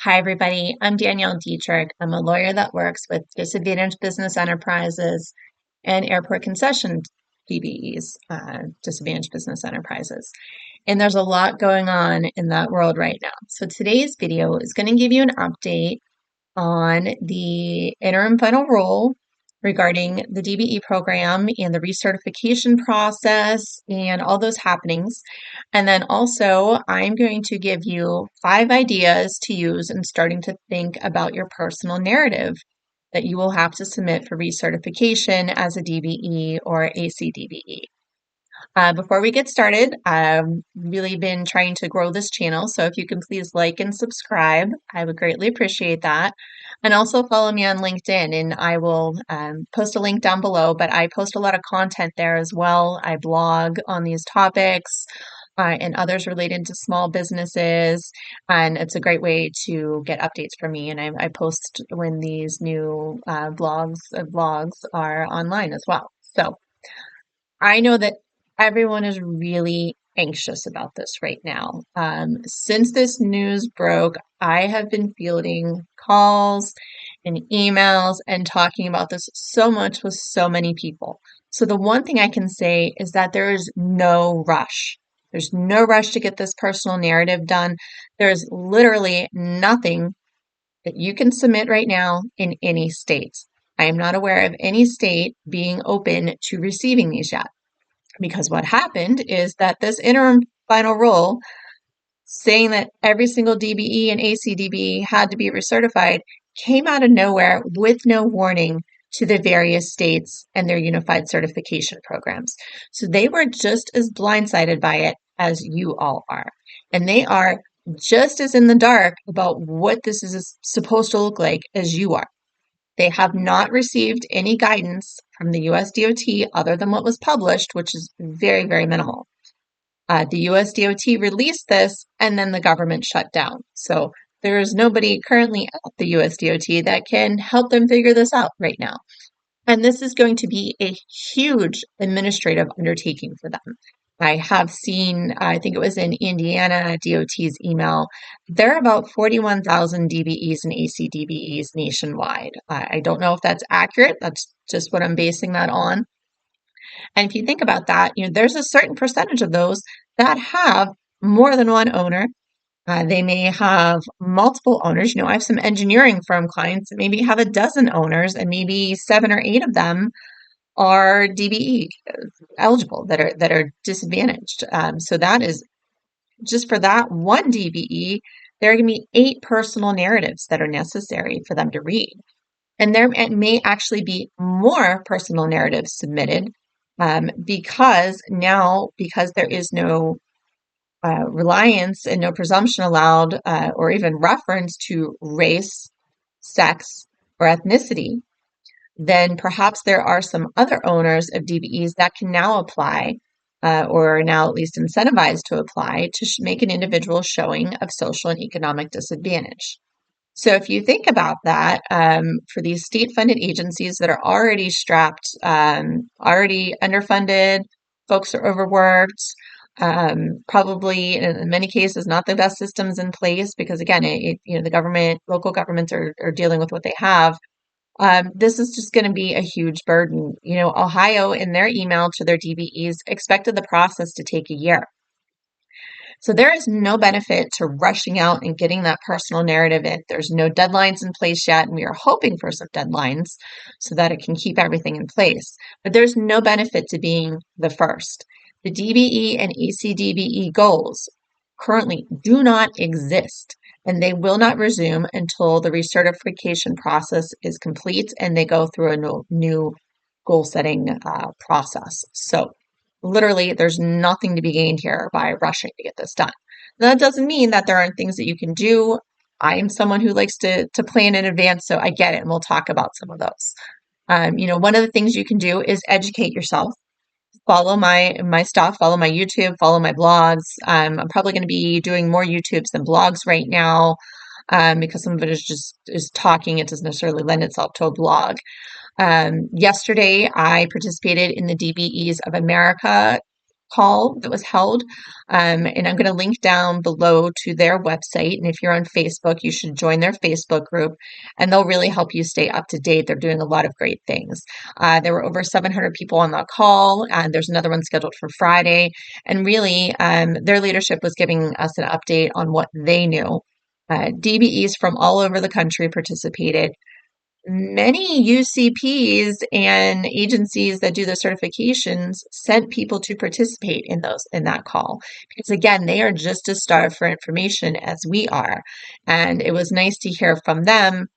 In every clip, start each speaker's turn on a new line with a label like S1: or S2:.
S1: Hi, everybody. I'm Danielle Dietrich. I'm a lawyer that works with disadvantaged business enterprises and airport concession DBEs, disadvantaged business enterprises. And there's a lot going on in that world right now. So today's video is going to give you an update on the interim final rule regarding the DBE program and the recertification process and all those happenings. And then also, I'm going to give you 5 ideas to use in starting to think about your personal narrative that you will have to submit for recertification as a DBE or ACDBE. Before we get started, I've really been trying to grow this channel, so if you can please like and subscribe, I would greatly appreciate that. And also follow me on LinkedIn, and I will post a link down below, but I post a lot of content there as well. I blog on these topics and others related to small businesses, and it's a great way to get updates from me, and I post when these new vlogs are online as well. So I know that everyone is really anxious about this right now. Since this news broke, I have been fielding calls and emails and talking about this so much with so many people. So the one thing I can say is that there is no rush. There's no rush to get this personal narrative done. There's literally nothing that you can submit right now in any state. I am not aware of any state being open to receiving these yet. Because what happened is that this interim final rule saying that every single DBE and ACDBE had to be recertified came out of nowhere with no warning to the various states and their unified certification programs. So they were just as blindsided by it as you all are. And they are just as in the dark about what this is supposed to look like as you are. They have not received any guidance from the USDOT other than what was published, which is very, very minimal. The USDOT released this and then the government shut down. So there is nobody currently at the USDOT that can help them figure this out right now. And this is going to be a huge administrative undertaking for them. I have seen, I think it was in Indiana DOT's email, there are about 41,000 DBEs and ACDBEs nationwide. I don't know if that's accurate. That's just what I'm basing that on. And if you think about that, there's a certain percentage of those that have more than one owner. They may have multiple owners. I have some engineering firm clients that maybe have a dozen owners, and maybe 7 or 8 of them are DBE eligible that are disadvantaged. So that is just for that one DBE, there are going to be 8 personal narratives that are necessary for them to read. And there may actually be more personal narratives submitted because there is no reliance and no presumption allowed or even reference to race, sex, or ethnicity, then perhaps there are some other owners of DBEs that can now apply or are now at least incentivized to apply to make an individual showing of social and economic disadvantage. So if you think about that, for these state-funded agencies that are already strapped, already underfunded, folks are overworked, probably in many cases not the best systems in place because again, the government, local governments are dealing with what they have. This is just going to be a huge burden. Ohio in their email to their DBEs expected the process to take a year. So there is no benefit to rushing out and getting that personal narrative in. There's no deadlines in place yet, and we are hoping for some deadlines so that it can keep everything in place. But there's no benefit to being the first. The DBE and ACDBE goals currently do not exist, and they will not resume until the recertification process is complete and they go through a new goal setting process. So literally, there's nothing to be gained here by rushing to get this done. Now, that doesn't mean that there aren't things that you can do. I am someone who likes to plan in advance, so I get it, and we'll talk about some of those. One of the things you can do is educate yourself. Follow my stuff, follow my YouTube, follow my blogs. I'm probably going to be doing more YouTubes than blogs right now because some of it is talking. It doesn't necessarily lend itself to a blog. Yesterday, I participated in the DBEs of America call that was held. And I'm going to link down below to their website. And if you're on Facebook, you should join their Facebook group, and they'll really help you stay up to date. They're doing a lot of great things. There were over 700 people on that call, and there's another one scheduled for Friday. And really, their leadership was giving us an update on what they knew. DBEs from all over the country participated. Many UCPs and agencies that do the certifications sent people to participate in that call, because again, they are just as starved for information as we are. And it was nice to hear from them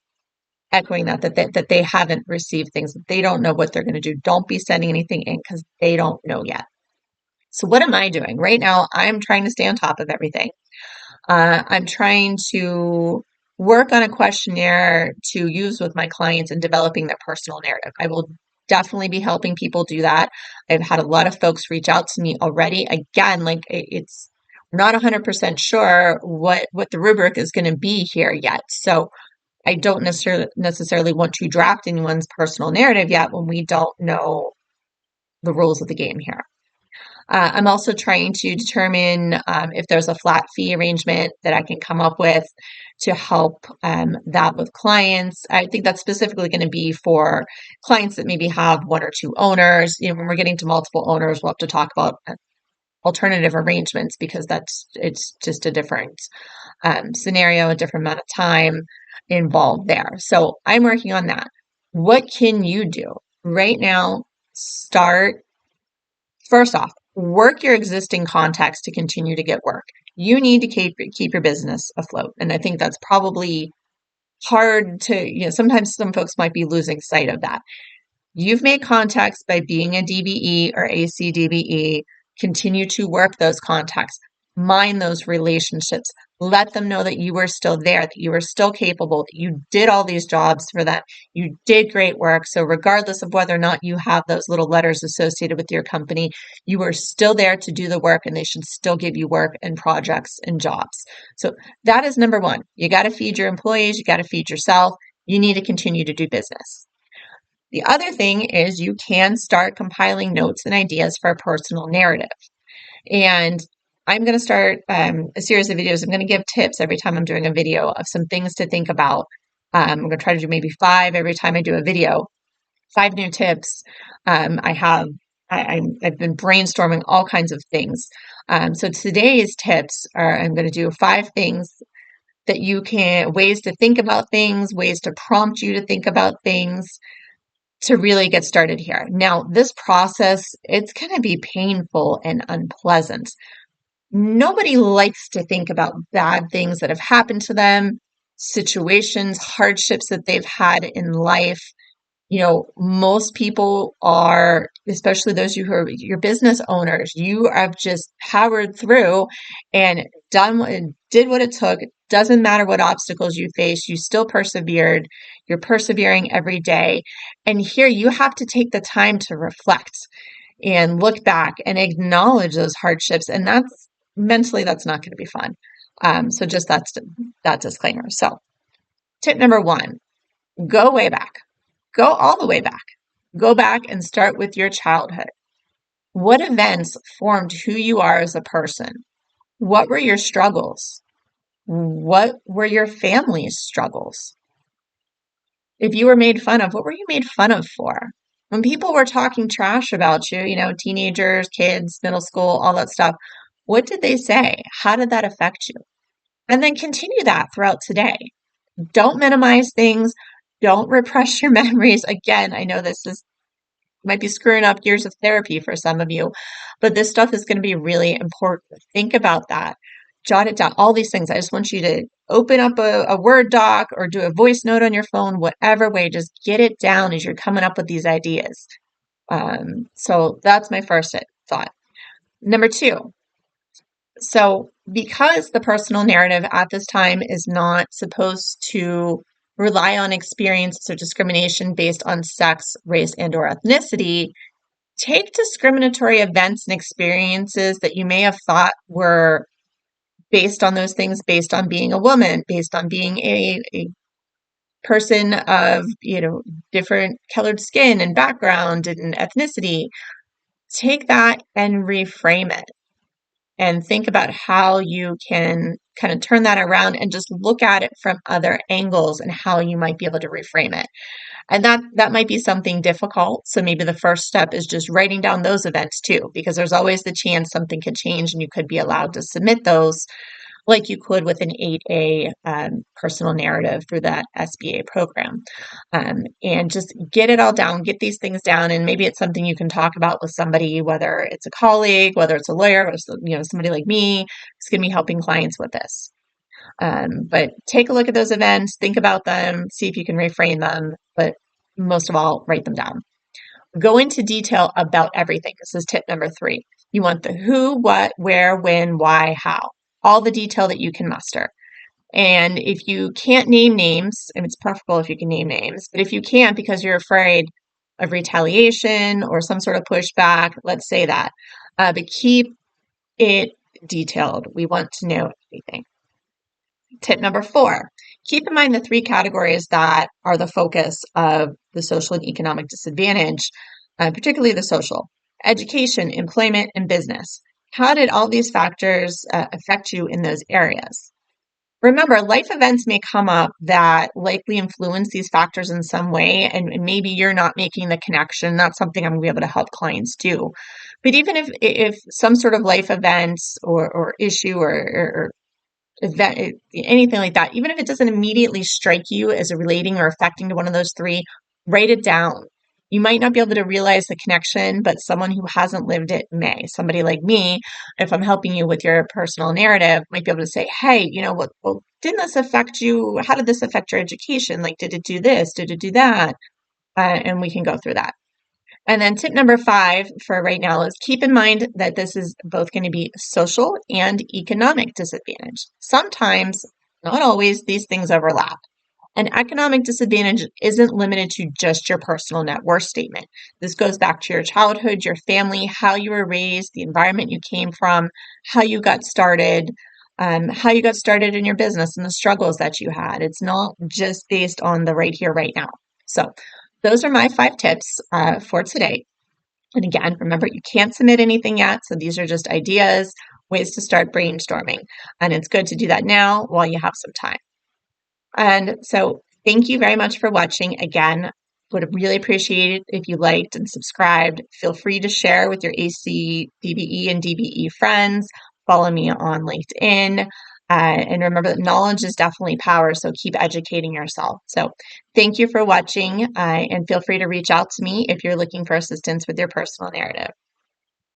S1: echoing that they haven't received things, that they don't know what they're going to do. Don't be sending anything in because they don't know yet. So what am I doing? Right now, I'm trying to stay on top of everything. I'm trying to work on a questionnaire to use with my clients in developing their personal narrative. I will definitely be helping people do that. I've had a lot of folks reach out to me already. Again, like it's not 100% sure what the rubric is going to be here yet. So I don't necessarily want to draft anyone's personal narrative yet when we don't know the rules of the game here. I'm also trying to determine if there's a flat fee arrangement that I can come up with to help that with clients. I think that's specifically going to be for clients that maybe have one or two owners. You know, when we're getting to multiple owners, we'll have to talk about alternative arrangements, because it's just a different scenario, a different amount of time involved there. So I'm working on that. What can you do right now? First off, work your existing contacts to continue to get work. You need to keep your business afloat. And I think that's probably hard to, sometimes some folks might be losing sight of that. You've made contacts by being a DBE or ACDBE. Continue to work those contacts, mine those relationships, let them know that you were still there, that you were still capable, that you did all these jobs for them, you did great work. So regardless of whether or not you have those little letters associated with your company, you are still there to do the work, and they should still give you work and projects and jobs. So that is number one. You got to feed your employees, you got to feed yourself, you need to continue to do business. The other thing is you can start compiling notes and ideas for a personal narrative. And I'm going to start a series of videos. I'm going to give tips every time I'm doing a video of some things to think about. I'm going to try to do maybe 5 every time I do a video, 5 new tips. I've been brainstorming all kinds of things. So today's tips are, I'm going to do 5 things that ways to think about things, ways to prompt you to think about things, to really get started here. Now, this process, it's going to be painful and unpleasant. Nobody likes to think about bad things that have happened to them, situations, hardships that they've had in life. Most people are, especially those who are your business owners, you have just powered through and did what it took. It doesn't matter what obstacles you face, you still persevered. You're persevering every day. And here you have to take the time to reflect and look back and acknowledge those hardships. And that's not going to be fun. So just that disclaimer. So tip number 1, go way back. Go all the way back. Go back and start with your childhood. What events formed who you are as a person? What were your struggles? What were your family's struggles? If you were made fun of, what were you made fun of for? When people were talking trash about you, teenagers, kids, middle school, all that stuff, what did they say? How did that affect you? And then continue that throughout today. Don't minimize things. Don't repress your memories. Again, I know might be screwing up years of therapy for some of you, but this stuff is going to be really important. Think about that. Jot it down. All these things. I just want you to open up a Word doc or do a voice note on your phone, whatever way. Just get it down as you're coming up with these ideas. So that's my first thought. Number 2. So because the personal narrative at this time is not supposed to rely on experiences or discrimination based on sex, race, and or ethnicity, take discriminatory events and experiences that you may have thought were based on those things, based on being a woman, based on being a person of, different colored skin and background and ethnicity. take that and reframe it and think about how you can kind of turn that around and just look at it from other angles and how you might be able to reframe it. And that might be something difficult. So maybe the first step is just writing down those events too, because there's always the chance something could change and you could be allowed to submit those like you could with an 8A personal narrative through that SBA program. And just get it all down, get these things down, and maybe it's something you can talk about with somebody, whether it's a colleague, whether it's a lawyer, or somebody like me who's going to be helping clients with this. But take a look at those events, think about them, see if you can reframe them, but most of all, write them down. Go into detail about everything. This is tip number 3. You want the who, what, where, when, why, how, all the detail that you can muster. And if you can't name names, and it's preferable if you can name names, but if you can't because you're afraid of retaliation or some sort of pushback, let's say that. But keep it detailed. We want to know everything. Tip number 4, keep in mind the 3 categories that are the focus of the social and economic disadvantage, particularly the social: education, employment, and business. How did all these factors affect you in those areas? Remember, life events may come up that likely influence these factors in some way, and maybe you're not making the connection. That's something I'm going to be able to help clients do. But even if some sort of life event or issue or event, anything like that, even if it doesn't immediately strike you as relating or affecting to one of those 3, write it down. You might not be able to realize the connection, but someone who hasn't lived it may. Somebody like me, if I'm helping you with your personal narrative, might be able to say, hey, well, didn't this affect you? How did this affect your education? Like, did it do this? Did it do that? And we can go through that. And then tip number 5 for right now is keep in mind that this is both going to be social and economic disadvantage. Sometimes, not always, these things overlap. An economic disadvantage isn't limited to just your personal net worth statement. This goes back to your childhood, your family, how you were raised, the environment you came from, how you got started in your business and the struggles that you had. It's not just based on the right here, right now. So those are my 5 tips for today. And again, remember, you can't submit anything yet. So these are just ideas, ways to start brainstorming. And it's good to do that now while you have some time. And so thank you very much for watching. Again, would really appreciate it if you liked and subscribed. Feel free to share with your ACDBE and DBE friends. Follow me on LinkedIn. And remember that knowledge is definitely power, so keep educating yourself. So thank you for watching, and feel free to reach out to me if you're looking for assistance with your personal narrative.